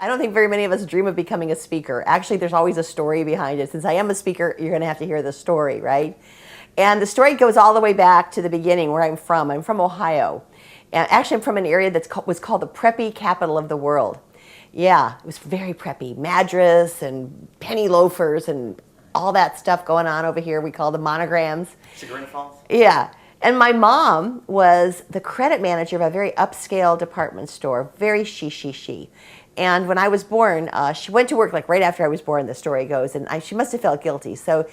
I don't think very many of us dream of becoming a speaker. Actually, there's always a story behind it. Since I am a speaker, you're going to have to hear the story, right? And the story goes all the way back to the beginning where I'm from. I'm from Ohio. And actually, I'm from an area that was called the preppy capital of the world. Yeah, it was very preppy. Madras and penny loafers and all that stuff going on over here. We call them monograms. Chagrin Falls? Yeah. And my mom was the credit manager of a very upscale department store, very she. And when I was born, she went to work like right after I was born, the story goes, and she must have felt guilty. So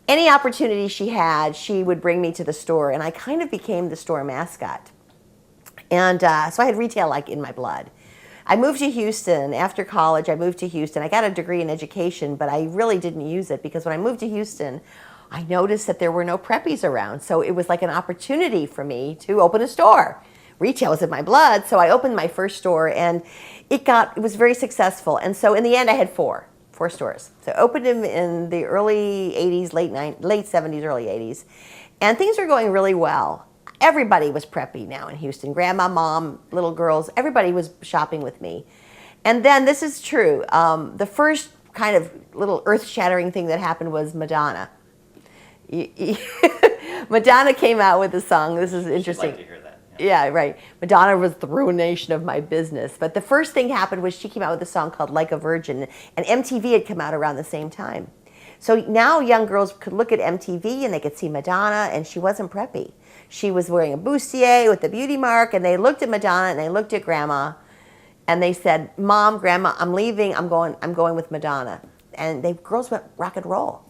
any opportunity she had, she would bring me to the store, and I kind of became the store mascot. And so I had retail like in my blood. I moved to Houston. After college, I moved to Houston. I got a degree in education, but I really didn't use it because when I moved to Houston, I noticed that there were no preppies around. So it was like an opportunity for me to open a store. Retail was in my blood, so I opened my first store, and it was very successful. And so in the end, I had four stores. So I opened them in the early 80s, late 70s, early 80s, and things were going really well. Everybody was preppy now in Houston. Grandma, mom, little girls, everybody was shopping with me. And then, this is true, the first kind of little earth-shattering thing that happened was Madonna. Madonna came out with a song. This is interesting. I'd like to hear that. Yeah, right. Madonna was the ruination of my business. But the first thing happened was she came out with a song called Like a Virgin, and MTV had come out around the same time. So now young girls could look at MTV and they could see Madonna, and she wasn't preppy. She was wearing a bustier with the beauty mark, and they looked at Madonna and they looked at Grandma, and they said, "Mom, Grandma, I'm leaving. I'm going with Madonna." And girls went rock and roll.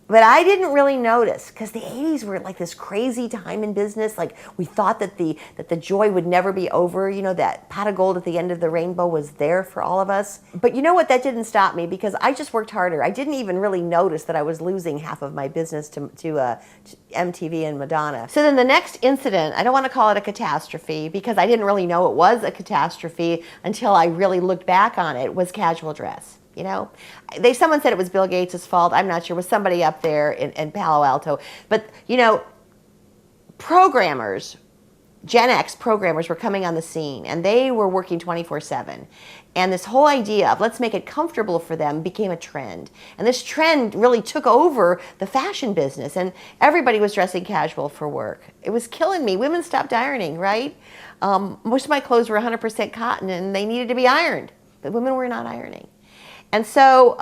But I didn't really notice because the 80s were like this crazy time in business. Like we thought that the joy would never be over. You know, that pot of gold at the end of the rainbow was there for all of us. But you know what? That didn't stop me because I just worked harder. I didn't even really notice that I was losing half of my business to MTV and Madonna. So then the next incident, I don't want to call it a catastrophe because I didn't really know it was a catastrophe until I really looked back on it, was casual dress. You know, someone said it was Bill Gates' fault. I'm not sure. It was somebody up there in Palo Alto. But, you know, programmers, Gen X programmers were coming on the scene, and they were working 24/7. And this whole idea of let's make it comfortable for them became a trend. And this trend really took over the fashion business, and everybody was dressing casual for work. It was killing me. Women stopped ironing, right? Most of my clothes were 100% cotton, and they needed to be ironed. But women were not ironing. And so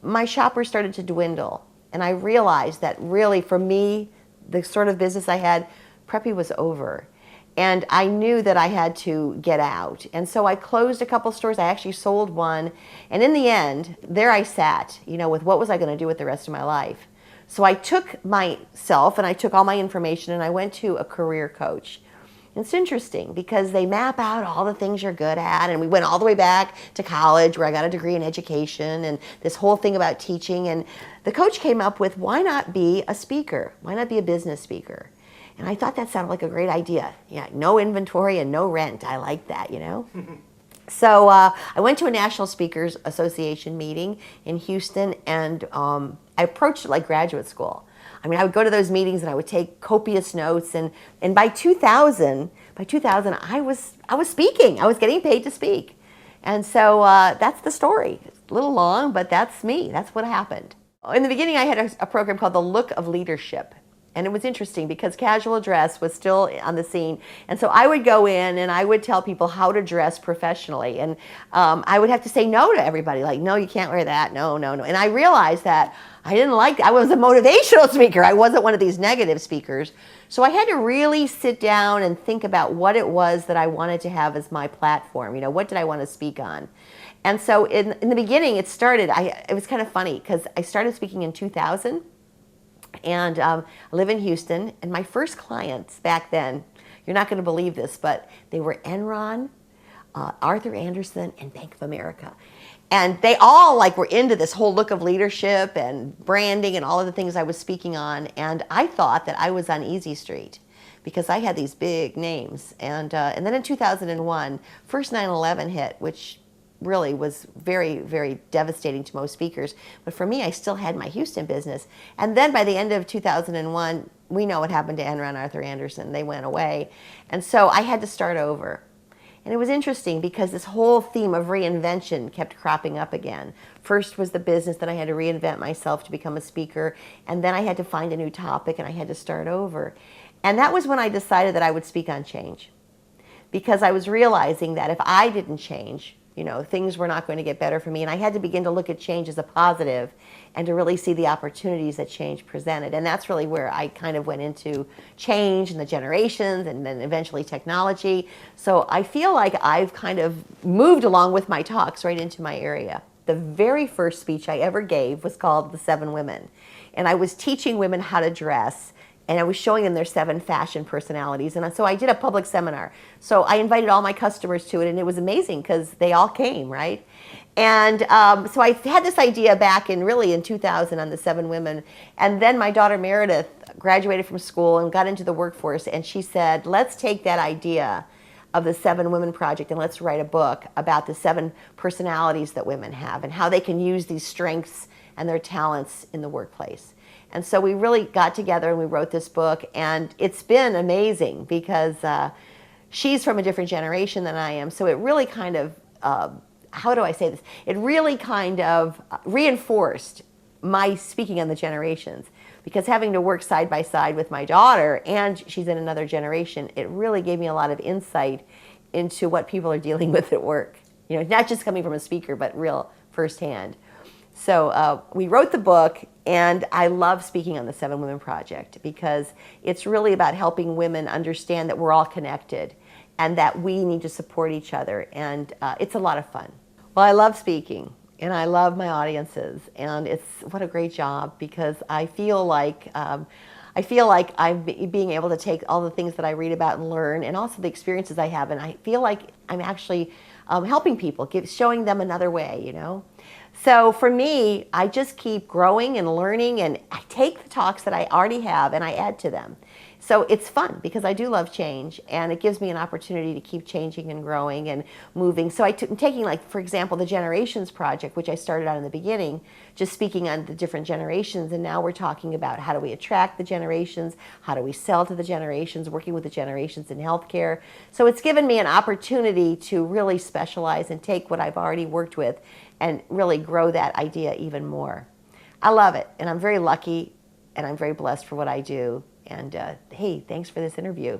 my shoppers started to dwindle. And I realized that really, for me, the sort of business I had, preppy was over. And I knew that I had to get out. And so I closed a couple stores. I actually sold one. And in the end, there I sat, you know, with what was I going to do with the rest of my life. So I took myself and I took all my information and I went to a career coach. It's interesting because they map out all the things you're good at, and we went all the way back to college where I got a degree in education and this whole thing about teaching, and the coach came up with, why not be a speaker? Why not be a business speaker? And I thought that sounded like a great idea. Yeah, no inventory and no rent. I like that, you know? So I went to a National Speakers Association meeting in Houston, and I approached it like graduate school. I mean, I would go to those meetings and I would take copious notes, and by 2000, I was speaking. I was getting paid to speak. And so that's the story. It's a little long, but that's me. That's what happened. In the beginning, I had a program called The Look of Leadership. And it was interesting because casual dress was still on the scene. And so I would go in and I would tell people how to dress professionally. And I would have to say no to everybody. Like, no, you can't wear that. No. And I realized that I didn't like that. I was a motivational speaker. I wasn't one of these negative speakers. So I had to really sit down and think about what it was that I wanted to have as my platform. You know, what did I want to speak on? And so in the beginning, it was kind of funny because I started speaking in 2000. And I live in Houston, and my first clients back then, you're not going to believe this, but they were Enron, Arthur Andersen, and Bank of America. And they all were into this whole look of leadership and branding and all of the things I was speaking on. And I thought that I was on Easy Street because I had these big names. And then in 2001, first 9/11 hit, which really was very, very devastating to most speakers. But for me, I still had my Houston business. And then by the end of 2001, we know what happened to Enron, Arthur Andersen. They went away. And so I had to start over. And it was interesting because this whole theme of reinvention kept cropping up again. First was the business, then I had to reinvent myself to become a speaker, and then I had to find a new topic and I had to start over. And that was when I decided that I would speak on change. Because I was realizing that if I didn't change, things were not going to get better for me. And I had to begin to look at change as a positive and to really see the opportunities that change presented. And that's really where I kind of went into change and the generations and then eventually technology. So I feel like I've kind of moved along with my talks right into my area. The very first speech I ever gave was called The 7 Women. And I was teaching women how to dress. And I was showing them their 7 fashion personalities. And so I did a public seminar. So I invited all my customers to it, and it was amazing because they all came, right? And so I had this idea back in 2000 on the 7 Women. And then my daughter Meredith graduated from school and got into the workforce. And she said, let's take that idea of the 7 Women Project and let's write a book about the 7 personalities that women have and how they can use these strengths and their talents in the workplace. And so we really got together and we wrote this book, and it's been amazing because she's from a different generation than I am. So it really kind of, how do I say this? It really kind of reinforced my speaking on the generations, because having to work side by side with my daughter, and she's in another generation, it really gave me a lot of insight into what people are dealing with at work. Not just coming from a speaker, but real firsthand. So we wrote the book, and I love speaking on the 7 Women Project because it's really about helping women understand that we're all connected and that we need to support each other, and it's a lot of fun. Well, I love speaking, and I love my audiences, and what a great job, because I feel like I'm being able to take all the things that I read about and learn, and also the experiences I have, and I feel like I'm actually helping people, showing them another way, So for me, I just keep growing and learning, and I take the talks that I already have and I add to them. So it's fun because I do love change, and it gives me an opportunity to keep changing and growing and moving. So I'm taking, like, for example, the Generations Project, which I started out in the beginning, just speaking on the different generations, and now we're talking about how do we attract the generations, how do we sell to the generations, working with the generations in healthcare. So it's given me an opportunity to really specialize and take what I've already worked with and really grow that idea even more. I love it, and I'm very lucky, and I'm very blessed for what I do. And hey, thanks for this interview.